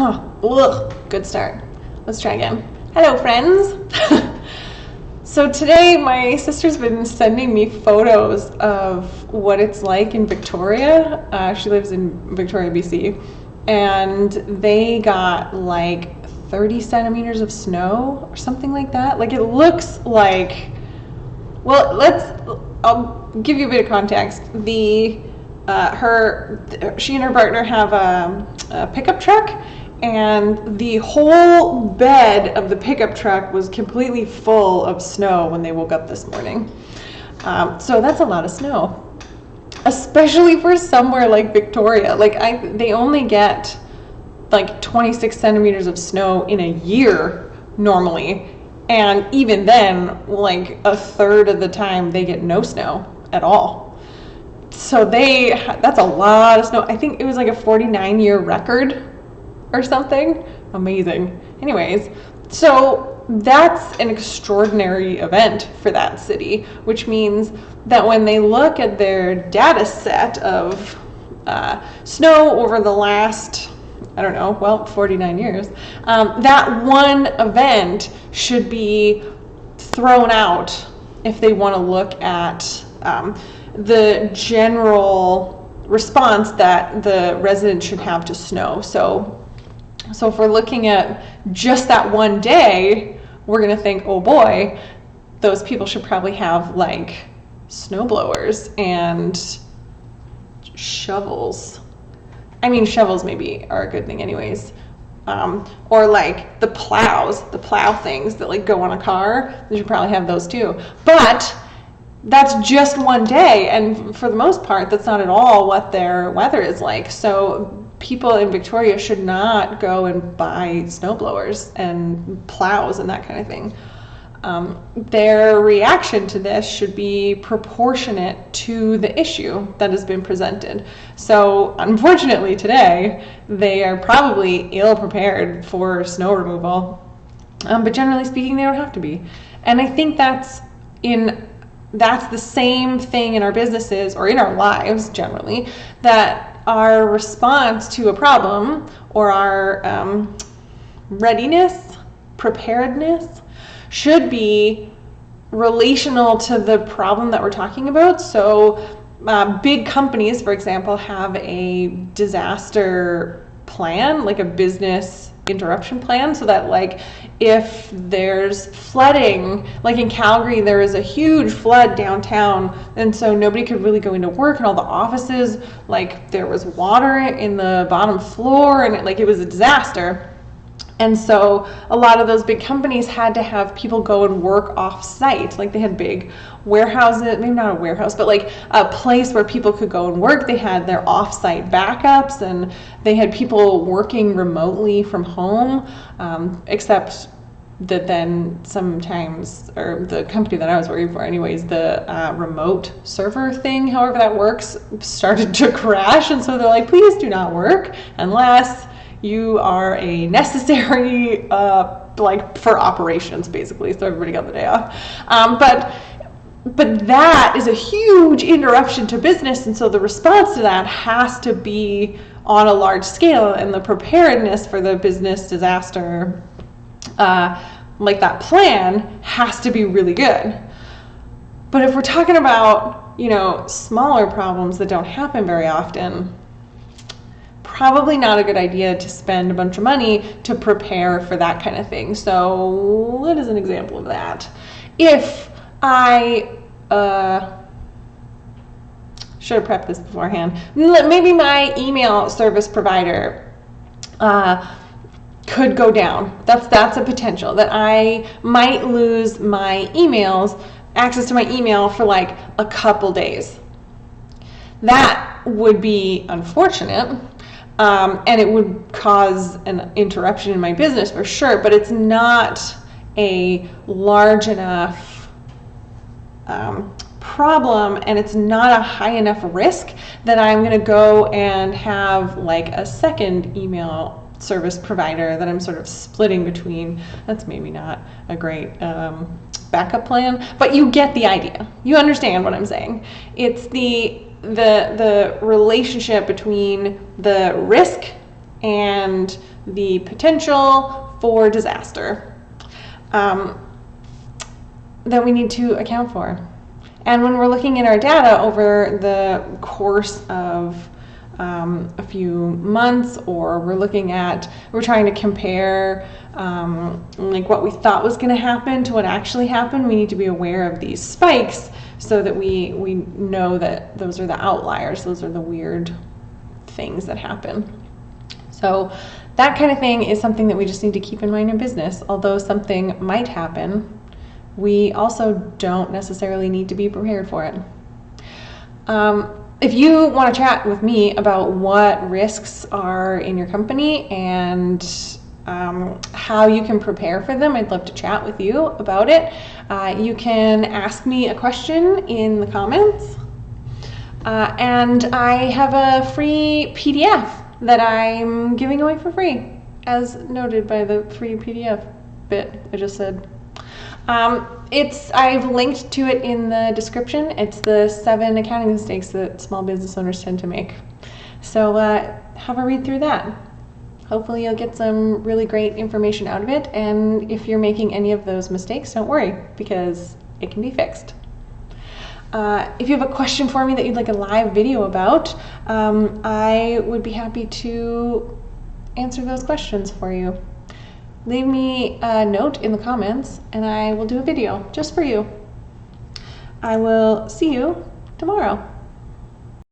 Ugh, good start. Let's try again. Hello, friends. So today my sister's been sending me photos of what it's like in Victoria. She lives in Victoria, BC, and they got like 30 centimeters of snow or something like that. Like it looks like, well, I'll give you a bit of context. She and her partner have a pickup truck, and the whole bed of the pickup truck was completely full of snow when they woke up this morning. So that's a lot of snow, especially for somewhere like Victoria. Like they only get like 26 centimeters of snow in a year normally, and even then, like a third of the time they get no snow at all. So that's a lot of snow. I think it was like a 49-year record or something. Amazing. Anyways, so that's an extraordinary event for that city, which means that when they look at their data set of snow over the last, 49 years, that one event should be thrown out if they want to look at the general response that the residents should have to snow. So if we're looking at just that one day, we're going to think, oh boy, those people should probably have like snow blowers and shovels. I mean, shovels maybe are a good thing anyways. Or like the plow things that like go on a car, they should probably have those too. But that's just one day, and for the most part, that's not at all what their weather is like. So people in Victoria should not go and buy snowblowers and plows and that kind of thing. Their reaction to this should be proportionate to the issue that has been presented. So unfortunately today, they are probably ill prepared for snow removal, but generally speaking, they don't have to be. And I think that's the same thing in our businesses or in our lives generally, that our response to a problem or our readiness, preparedness, should be relational to the problem that we're talking about. So big companies, for example, have a disaster plan, like a business interruption plan, so that like if there's flooding, like in Calgary there was a huge flood downtown, and so nobody could really go into work, and all the offices, like there was water in the bottom floor, and it was a disaster. And so a lot of those big companies had to have people go and work off site. Like they had big warehouses, maybe not a warehouse, but like a place where people could go and work. They had their off-site backups, and they had people working remotely from home, except that then sometimes, or the company that I was working for anyways, the remote server thing, however that works, started to crash. And so they're like, please do not work unless you are a necessary, like for operations basically. So everybody got the day off. But that is a huge interruption to business. And so the response to that has to be on a large scale, and the preparedness for the business disaster, like that plan, has to be really good. But if we're talking about, smaller problems that don't happen very often, probably not a good idea to spend a bunch of money to prepare for that kind of thing. So what is an example of that? If I should have prepped this beforehand. Maybe my email service provider could go down. That's a potential, that I might lose my access to my email for like a couple days. That would be unfortunate. And it would cause an interruption in my business for sure, but it's not a large enough problem, and it's not a high enough risk that I'm going to go and have like a second email service provider that I'm sort of splitting between. That's maybe not a great backup plan, but you get the idea. You understand what I'm saying. It's the relationship between the risk and the potential for disaster that we need to account for. And when we're looking at our data over the course of a few months, or we're trying to compare like what we thought was going to happen to what actually happened, we need to be aware of these spikes so that we know that those are the outliers, those are the weird things that happen. So that kind of thing is something that we just need to keep in mind in business. Although something might happen, we also don't necessarily need to be prepared for it. If you want to chat with me about what risks are in your company and how you can prepare for them, I'd love to chat with you about it. You can ask me a question in the comments. And I have a free PDF that I'm giving away for free, as noted by the free PDF bit I just said. I've linked to it in the description. It's the 7 accounting mistakes that small business owners tend to make. So have a read through that. Hopefully you'll get some really great information out of it. And if you're making any of those mistakes, don't worry, because it can be fixed. If you have a question for me that you'd like a live video about, I would be happy to answer those questions for you. Leave me a note in the comments and I will do a video just for you. I will see you tomorrow.